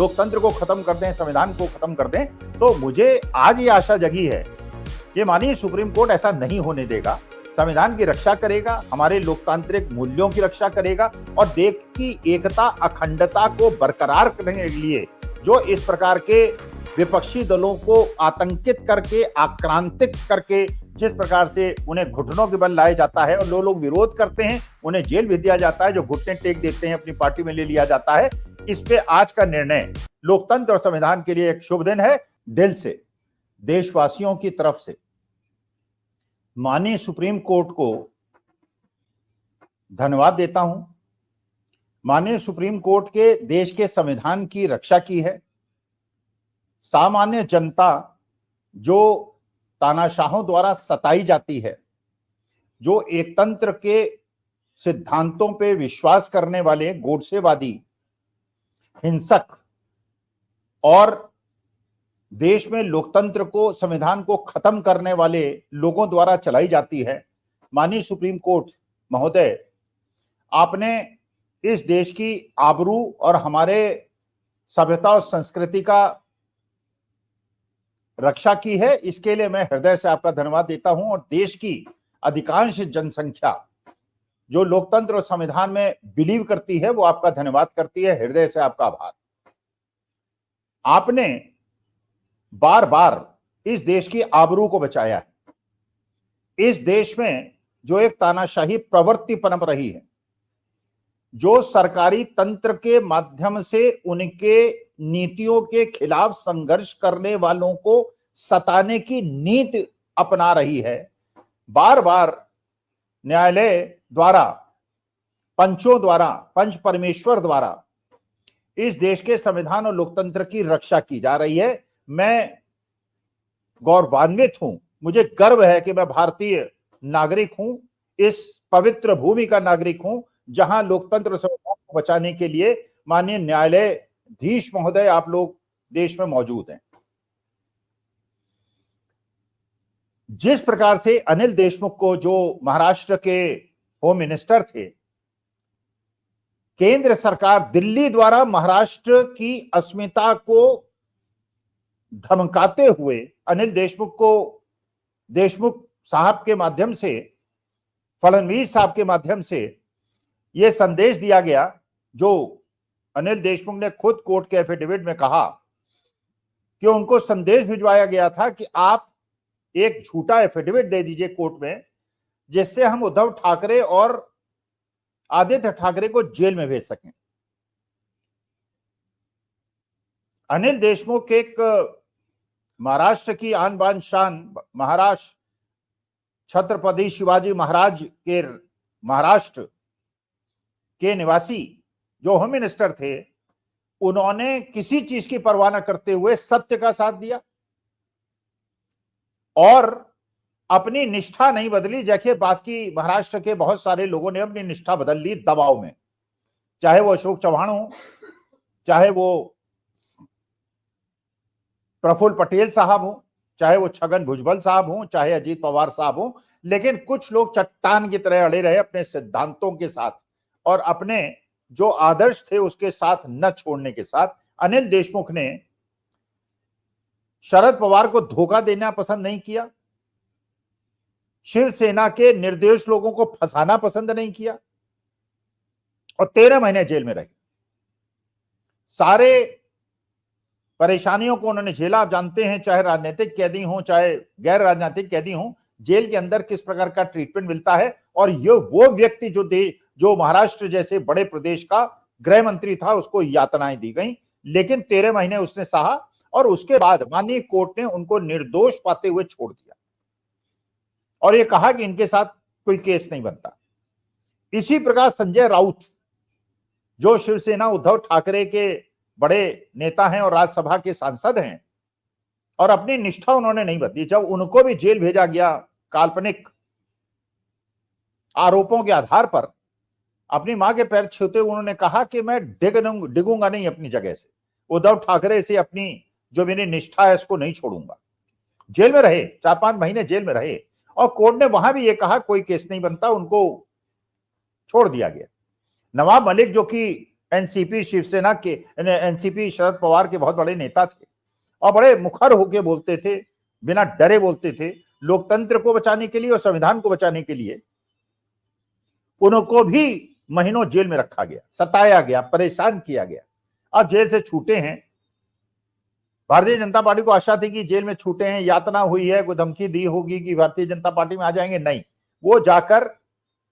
लोकतंत्र को खत्म कर दें, संविधान को खत्म कर दें, तो मुझे आज ये आशा जगी है कि माननीय सुप्रीम कोर्ट ऐसा नहीं होने देगा। संविधान की रक्षा करेगा, हमारे लोकतांत्रिक मूल्यों की रक्षा करेगा और देश की एकता, अखंडता को बरकरार करने के लिए जो इस प्रकार के विपक्षी दलों को आतंकित करके, आक्रांतित करके जिस प्रकार से उन्हें घुटनों के बल लाया जाता है और लोग विरोध करते हैं, उन्हें जेल भी दिया जाता है, जो घुटने टेक देते हैं अपनी पार्टी में ले लिया जाता है। इस पे आज का निर्णय लोकतंत्र और संविधान के लिए एक शुभ दिन है। दिल से देशवासियों की तरफ से माननीय सुप्रीम कोर्ट को धन्यवाद देता हूं। माननीय सुप्रीम कोर्ट के देश के संविधान की रक्षा की है। सामान्य जनता जो तानाशाहों द्वारा सताई जाती है, जो एकतंत्र के सिद्धांतों पे विश्वास करने वाले गोडसेवादी, हिंसक और देश में लोकतंत्र को, संविधान को खत्म करने वाले लोगों द्वारा चलाई जाती है। माननीय सुप्रीम कोर्ट महोदय, आपने इस देश की आबरू और हमारे सभ्यता और संस्कृति का रक्षा की है। इसके लिए मैं हृदय से आपका धन्यवाद देता हूं और देश की अधिकांश जनसंख्या जो लोकतंत्र और संविधान में बिलीव करती है, वो आपका धन्यवाद करती है। हृदय से आपका आभार। आपने बार बार इस देश की आबरू को बचाया है। इस देश में जो एक तानाशाही प्रवृत्ति पनप रही है, जो सरकारी तंत्र के माध्यम से उनके नीतियों के खिलाफ संघर्ष करने वालों को सताने की नीति अपना रही है, बार बार न्यायालय द्वारा, पंचों द्वारा, पंच परमेश्वर द्वारा इस देश के संविधान और लोकतंत्र की रक्षा की जा रही है। मैं गौरवान्वित हूं, मुझे गर्व है कि मैं भारतीय नागरिक हूं, इस पवित्र भूमि का नागरिक हूं जहां लोकतंत्र और संविधान को बचाने के लिए माननीय न्यायालयाधीश महोदय आप लोग देश में मौजूद हैं। जिस प्रकार से अनिल देशमुख को, जो महाराष्ट्र के होम मिनिस्टर थे, केंद्र सरकार दिल्ली द्वारा महाराष्ट्र की अस्मिता को धमकाते हुए अनिल देशमुख को, देशमुख साहब के माध्यम से, फडणवीस साहब के माध्यम से यह संदेश दिया गया, जो अनिल देशमुख ने खुद कोर्ट के एफिडेविट में कहा कि उनको संदेश भिजवाया गया था कि आप एक झूठा एफिडेविट दे दीजिए कोर्ट में, जिससे हम उद्धव ठाकरे और आदित्य ठाकरे को जेल में भेज सकें। अनिल देशमुख एक महाराष्ट्र की आन बान शान, महाराष्ट्र छत्रपति शिवाजी महाराज के महाराष्ट्र के निवासी जो होम मिनिस्टर थे, उन्होंने किसी चीज की परवाह न करते हुए सत्य का साथ दिया और अपनी निष्ठा नहीं बदली। देखिए, बाकी महाराष्ट्र के बहुत सारे लोगों ने अपनी निष्ठा बदल ली दबाव में, चाहे वो अशोक चव्हाण हो, चाहे वो प्रफुल्ल पटेल साहब हो, चाहे वो छगन भुजबल साहब हो, चाहे अजीत पवार साहब हो, लेकिन कुछ लोग चट्टान की तरह अड़े रहे अपने सिद्धांतों के साथ और अपने जो आदर्श थे उसके साथ न छोड़ने के साथ। अनिल देशमुख ने शरद पवार को धोखा देना पसंद नहीं किया, शिवसेना के निर्दोष लोगों को फंसाना पसंद नहीं किया और 13 महीने जेल में रहे। सारे परेशानियों को उन्होंने झेला। आप जानते हैं, चाहे राजनीतिक कैदी हो, चाहे गैर राजनीतिक कैदी हो, जेल के अंदर किस प्रकार का ट्रीटमेंट मिलता है। और ये वो व्यक्ति जो महाराष्ट्र जैसे बड़े प्रदेश का गृह मंत्री था, उसको यातनाएं दी गई, लेकिन 13 महीने उसने सहा और उसके बाद माननीय कोर्ट ने उनको निर्दोष पाते हुए छोड़ दिया और ये कहा कि इनके साथ कोई केस नहीं बनता। इसी प्रकार संजय राउत, जो शिवसेना उद्धव ठाकरे के बड़े नेता हैं और राज्यसभा के सांसद हैं, और अपनी निष्ठा उन्होंने नहीं बदली। जब उनको भी जेल भेजा गया काल्पनिक आरोपों के आधार पर, अपनी मां के पैर छूते उन्होंने कहा कि मैं डिगूंगा नहीं अपनी जगह से, उद्धव ठाकरे से अपनी जो मेरी निष्ठा है इसको नहीं छोड़ूंगा। जेल में रहे, 4-5 महीने जेल में रहे और कोर्ट ने वहां भी ये कहा कोई केस नहीं बनता, उनको छोड़ दिया गया। नवाब मलिक, जो कि एनसीपी शिवसेना के, एनसीपी शरद पवार के बहुत बड़े नेता थे और बड़े मुखर होके बोलते थे, बिना डरे बोलते थे। लोकतंत्र को बचाने के लिए और संविधान को बचाने के लिए उनको भी महीनों जेल में रखा गया, सताया गया, परेशान किया गया। अब जेल से छूटे हैं। भारतीय जनता पार्टी को आशा थी कि जेल में छूटे हैं, यातना हुई है, कोई धमकी दी होगी कि भारतीय जनता पार्टी में आ जाएंगे। नहीं, वो जाकर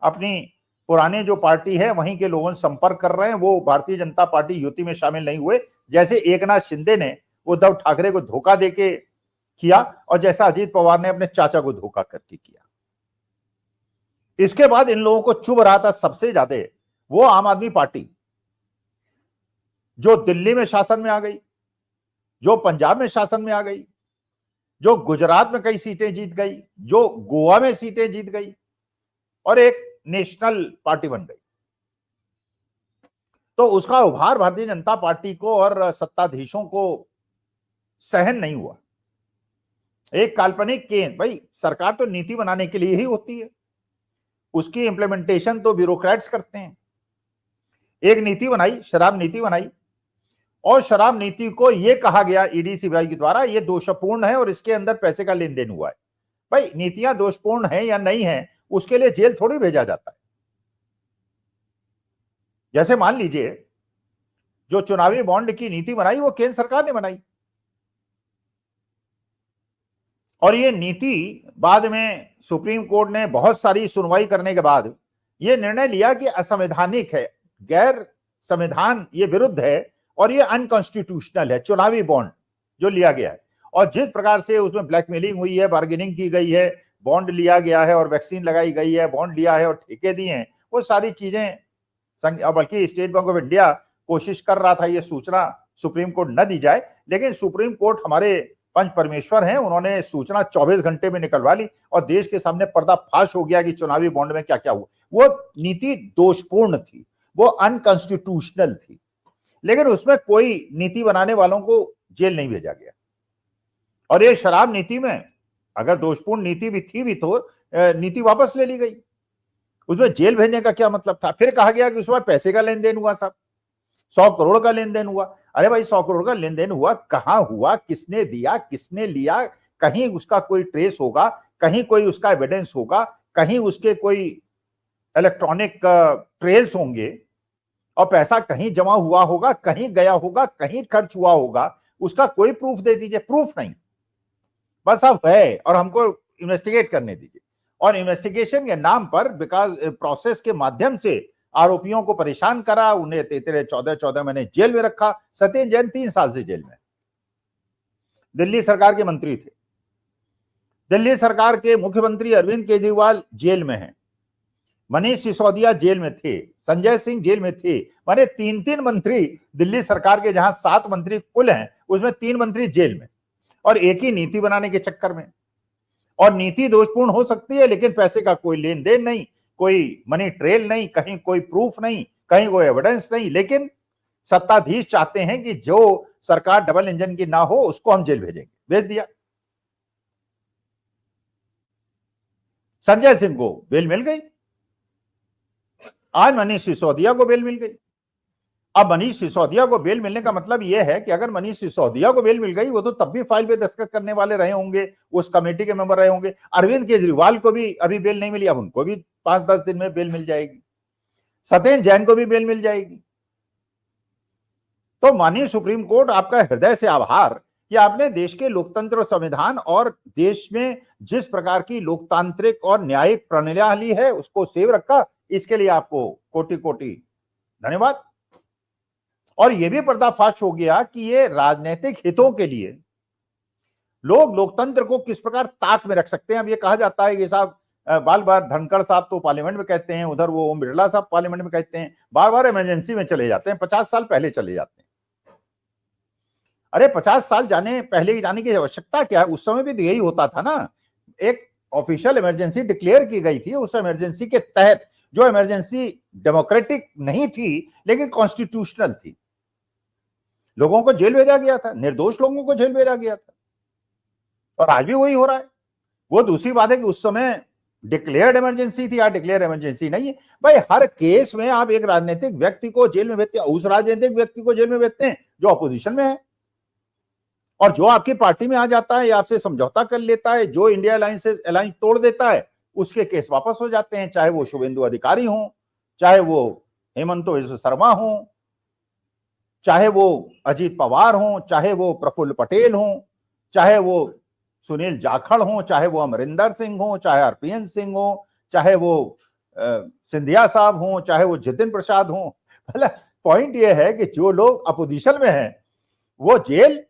अपनी पुराने जो पार्टी है वहीं के लोगों से संपर्क कर रहे हैं। वो भारतीय जनता पार्टी युति में शामिल नहीं हुए, जैसे एकनाथ शिंदे ने उद्धव ठाकरे को धोखा देके किया और जैसा अजीत पवार ने अपने चाचा को धोखा करके किया। इसके बाद इन लोगों को चुभ रहा था सबसे ज्यादा वो आम आदमी पार्टी, जो दिल्ली में शासन में आ गई, जो पंजाब में शासन में आ गई, जो गुजरात में कई सीटें जीत गई, जो गोवा में सीटें जीत गई और एक नेशनल पार्टी बन गई। तो उसका उभार भारतीय जनता पार्टी को और सत्ताधीशों को सहन नहीं हुआ। एक काल्पनिक केंद्र, भाई सरकार तो नीति बनाने के लिए ही होती है, उसकी इंप्लीमेंटेशन तो ब्यूरोक्रेट्स करते हैं। एक नीति बनाई, शराब नीति बनाई, और शराब नीति को यह कहा गया ईडी सीबीआई के द्वारा ये दोषपूर्ण है और इसके अंदर पैसे का लेन देन हुआ है। भाई नीतियां दोषपूर्ण है या नहीं है उसके लिए जेल थोड़ी भेजा जाता है। जैसे मान लीजिए जो चुनावी बॉन्ड की नीति बनाई वो केंद्र सरकार ने बनाई और ये नीति बाद में सुप्रीम कोर्ट ने बहुत सारी सुनवाई करने के बाद ये निर्णय लिया कि असंवैधानिक है, गैर संविधान, ये विरुद्ध है और ये अनकॉन्स्टिट्यूशनल है चुनावी बॉन्ड जो लिया गया है। और जिस प्रकार से उसमें ब्लैकमेलिंग हुई है, बार्गेनिंग की गई है, बॉन्ड लिया गया है और वैक्सीन लगाई गई है, बॉन्ड लिया है और ठेके दिए हैं, वो सारी चीजें, बल्कि स्टेट बैंक ऑफ इंडिया कोशिश कर रहा था ये सूचना सुप्रीम कोर्ट न दी जाए, लेकिन सुप्रीम कोर्ट हमारे पंच परमेश्वर हैं, उन्होंने सूचना 24 घंटे में निकलवा ली और देश के सामने पर्दाफाश हो गया कि चुनावी बॉन्ड में क्या क्या हुआ। वो नीति दोषपूर्ण थी, वो अनकॉन्स्टिट्यूशनल थी, लेकिन उसमें कोई नीति बनाने वालों को जेल नहीं भेजा गया। और ये शराब नीति में अगर दोषपूर्ण नीति भी थी भी तो नीति वापस ले ली गई, उसमें जेल भेजने का क्या मतलब था। फिर कहा गया कि उसमें पैसे का लेन देन हुआ, साहब 100 करोड़ का लेन देन हुआ। अरे भाई 100 करोड़ का लेन देन हुआ, कहां हुआ, किसने दिया, किसने लिया, कहीं उसका कोई ट्रेस होगा, कहीं कोई उसका एविडेंस होगा, कहीं उसके कोई इलेक्ट्रॉनिक ट्रेल्स होंगे और पैसा कहीं जमा हुआ होगा, कहीं गया होगा, कहीं खर्च हुआ होगा, उसका कोई प्रूफ दे दीजिए। प्रूफ नहीं, बस अब है और हमको इन्वेस्टिगेट करने दीजिए। और इन्वेस्टिगेशन के नाम पर विकास प्रोसेस के माध्यम से आरोपियों को परेशान करा, उन्हें 13-14 महीने जेल में रखा। सत्येंद्र जैन 3 साल से जेल में, दिल्ली सरकार के मंत्री थे। दिल्ली सरकार के मुख्यमंत्री अरविंद केजरीवाल जेल में हैं, मनीष सिसोदिया जेल में थे, संजय सिंह जेल में थे। माने 3-3 मंत्री दिल्ली सरकार के, जहां 7 मंत्री कुल हैं, उसमें 3 मंत्री जेल में, और एक ही नीति बनाने के चक्कर में। और नीति दोषपूर्ण हो सकती है लेकिन पैसे का कोई लेन देन नहीं, कोई मनी ट्रेल नहीं, कहीं कोई प्रूफ नहीं, कहीं कोई एविडेंस नहीं, लेकिन सत्ताधीश चाहते हैं कि जो सरकार डबल इंजन की ना हो उसको हम जेल भेजेंगे। भेज दिया। संजय सिंह को बेल मिल गई, आज मनीष सिसोदिया को बेल मिल गई। अब मनीष सिसोदिया को बेल मिलने का मतलब यह है कि अगर मनीष सिसोदिया को बेल मिल गई, वो तो तब भी फाइल पे दस्तखत करने वाले रहे होंगे, उस कमेटी के मेंबर रहे होंगे। अरविंद केजरीवाल को भी अभी बेल नहीं मिली, अब उनको भी 5-10 दिन में बेल मिल जाएगी। सत्येंद्र जैन को भी बेल मिल जाएगी। तो माननीय सुप्रीम कोर्ट, आपका हृदय से आभार कि आपने देश के लोकतंत्र और संविधान और देश में जिस प्रकार की लोकतांत्रिक और न्यायिक प्रणाली है उसको सेव रखा। इसके लिए आपको कोटि कोटि धन्यवाद। और यह भी पर्दाफाश हो गया कि ये राजनीतिक हितों के लिए लोग लोकतंत्र को किस प्रकार ताक में रख सकते हैं। अब ये कहा जाता है कि साहब बार बार धनखड़ साहब तो पार्लियामेंट में कहते हैं, उधर वो ओम बिरला साहब पार्लियामेंट में कहते हैं, बार बार इमरजेंसी में चले जाते हैं, 50 साल पहले चले जाते हैं। अरे 50 साल पहले जाने की आवश्यकता क्या है? उस समय भी तो यही होता था ना। एक ऑफिशियल इमरजेंसी डिक्लेयर की गई थी, उस इमरजेंसी के तहत, जो इमरजेंसी डेमोक्रेटिक नहीं थी लेकिन कॉन्स्टिट्यूशनल थी, लोगों को जेल भेजा गया था, निर्दोष लोगों को जेल भेजा गया था। और आज भी वही हो रहा है। वो दूसरी बात है कि उस समय डिक्लेयर्ड इमरजेंसी थी या डिक्लेयर इमरजेंसी नहीं है। भाई हर केस में आप एक राजनीतिक व्यक्ति को जेल में भेजते हैं, उस राजनीतिक व्यक्ति को जेल में भेजते हैं जो अपोजिशन में है, और जो आपकी पार्टी में आ जाता है या आपसे समझौता कर लेता है, जो इंडिया अलायंस से अलायंस तोड़ देता है, उसके केस वापस हो जाते हैं, चाहे वो शुभेंदु अधिकारी हो, चाहे वो हेमंत बिस्वा शर्मा हो, चाहे वो अजीत पवार हो, चाहे वो प्रफुल्ल पटेल हो, चाहे वो सुनील जाखड़ हो, चाहे वो अमरिंदर सिंह हो, चाहे हरप्रीत सिंह हो, चाहे वो सिंधिया साहब हो, चाहे वो जितिन प्रसाद हो। मतलब पॉइंट ये है कि जो लोग अपोजिशन में हैं वो जेल,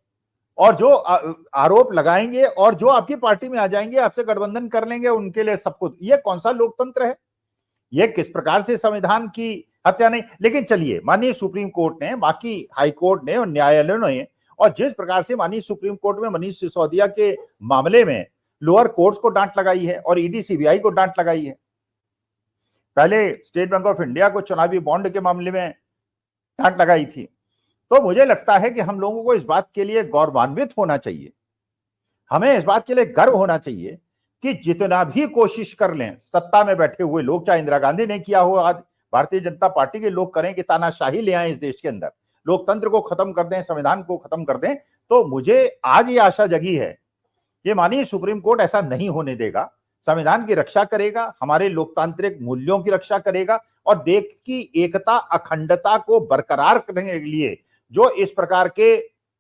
और जो आरोप लगाएंगे और जो आपकी पार्टी में आ जाएंगे, आपसे गठबंधन कर लेंगे, उनके लिए सब कुछ। ये कौन सा लोकतंत्र है? ये किस प्रकार से संविधान की हत्या नहीं। लेकिन चलिए, माननीय सुप्रीम कोर्ट ने, बाकी हाई कोर्ट ने और न्यायालयों ने, और जिस प्रकार से माननीय सुप्रीम कोर्ट में मनीष सिसोदिया के मामले में लोअर कोर्ट्स को डांट लगाई है और ईडी सीबीआई को डांट लगाई है, पहले स्टेट बैंक ऑफ इंडिया को चुनावी बॉन्ड के मामले में डांट लगाई थी, तो मुझे लगता है कि हम लोगों को इस बात के लिए गौरवान्वित होना चाहिए, हमें इस बात के लिए गर्व होना चाहिए कि जितना भी कोशिश कर लें सत्ता में बैठे हुए लोग, चाहे इंदिरा गांधी ने किया हो, आज भारतीय जनता पार्टी के लोग करें कि तानाशाही ले आए इस देश के अंदर, लोकतंत्र को खत्म कर दें, संविधान को खत्म कर दें, तो मुझे आज ये आशा जगी है कि माननीय सुप्रीम कोर्ट ऐसा नहीं होने देगा, संविधान की रक्षा करेगा, हमारे लोकतांत्रिक मूल्यों की रक्षा करेगा, और देश की एकता अखंडता को बरकरार करने के लिए जो इस प्रकार के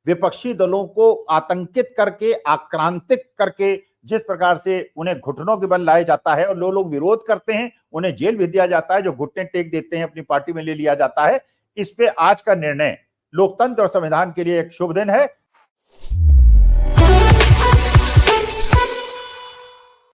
विपक्षी दलों को आतंकित करके, आक्रांतिक करके, जिस प्रकार से उन्हें घुटनों के बल लाया जाता है और लोग विरोध करते हैं, उन्हें जेल भेज दिया जाता है, जो घुटने टेक देते हैं अपनी पार्टी में ले लिया जाता है, इस पे आज का निर्णय लोकतंत्र और संविधान के लिए एक शुभ दिन है।